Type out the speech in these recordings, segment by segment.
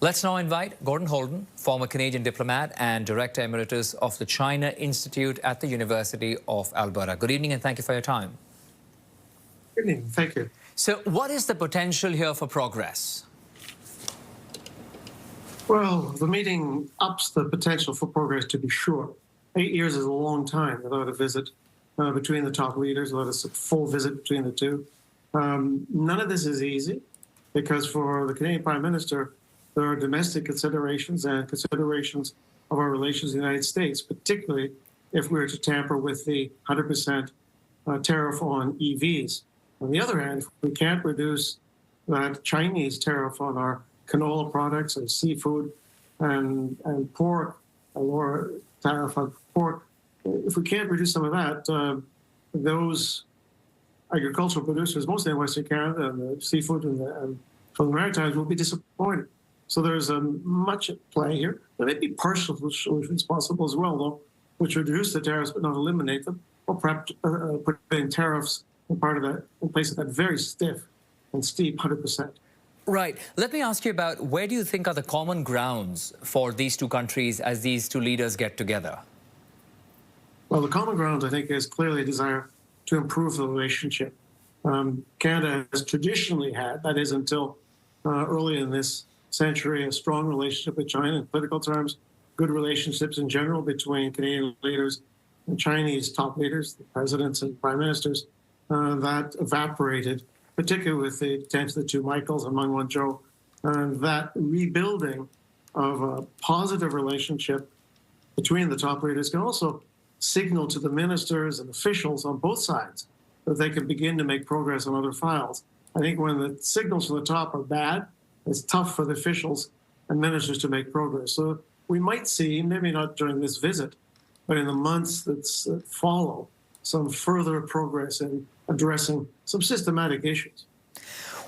Let's now invite Gordon Holden, former Canadian diplomat and Director Emeritus of the China Institute at the University of Alberta. Good evening and thank you for your time. Good evening. Thank you. So what is the potential here for progress? Well, the meeting ups the potential for progress, to be sure. 8 years is a long time without a visit between the top leaders, without a full visit between the two. None of this is easy because for the Canadian Prime Minister, there are domestic considerations and considerations of our relations with the United States, particularly if we were to tamper with the 100% tariff on EVs. On the other hand, if we can't reduce that Chinese tariff on our canola products and seafood and pork, a lower tariff on pork, if we can't reduce some of that, those agricultural producers, mostly in Western Canada, and the seafood and from the Maritimes will be disappointed. So there's much at play here. There may be partial solutions possible as well, though, which reduce the tariffs but not eliminate them, or perhaps put in tariffs in place of that very stiff and steep 100%. Right. Let me ask you about where do you think are the common grounds for these two countries as these two leaders get together? Well, the common ground, I think, is clearly a desire to improve the relationship. Canada has traditionally had, that is until early in this century, a strong relationship with China in political terms, good relationships in general between Canadian leaders and Chinese top leaders, the presidents and prime ministers, that evaporated, particularly with the deaths of the two Michaels and Meng Wanzhou, and that rebuilding of a positive relationship between the top leaders can also signal to the ministers and officials on both sides that they can begin to make progress on other files. I think when the signals from the top are bad, it's tough for the officials and ministers to make progress. So we might see, maybe not during this visit, but in the months that follow, some further progress in addressing some systematic issues.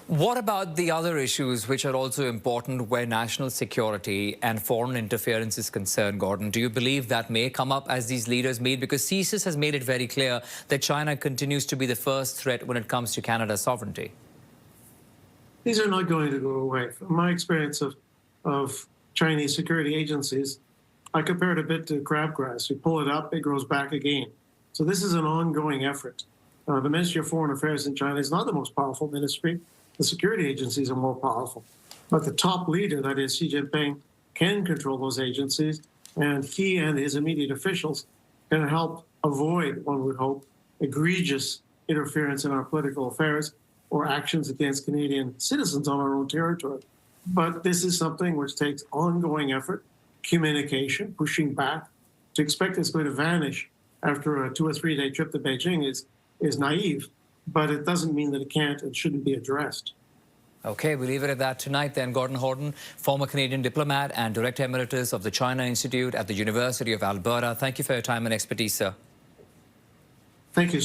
What about the other issues which are also important where national security and foreign interference is concerned, Gordon? Do you believe that may come up as these leaders meet? Because CSIS has made it very clear that China continues to be the first threat when it comes to Canada's sovereignty. These are not going to go away. From my experience of Chinese security agencies, I compare it a bit to crabgrass. You pull it up, it grows back again. So this is an ongoing effort. The Ministry of Foreign Affairs in China is not the most powerful ministry. The security agencies are more powerful. But the top leader, that is Xi Jinping, can control those agencies, and he and his immediate officials can help avoid, one would hope, egregious interference in our political affairs or actions against Canadian citizens on our own territory. But this is something which takes ongoing effort, communication, pushing back. To expect it's going to vanish after a 2 or 3 day trip to Beijing is naive, but it doesn't mean that it can't and shouldn't be addressed. Okay, we'll leave it at that tonight then. Gordon Holden, former Canadian diplomat and Director Emeritus of the China Institute at the University of Alberta. Thank you for your time and expertise, sir. Thank you.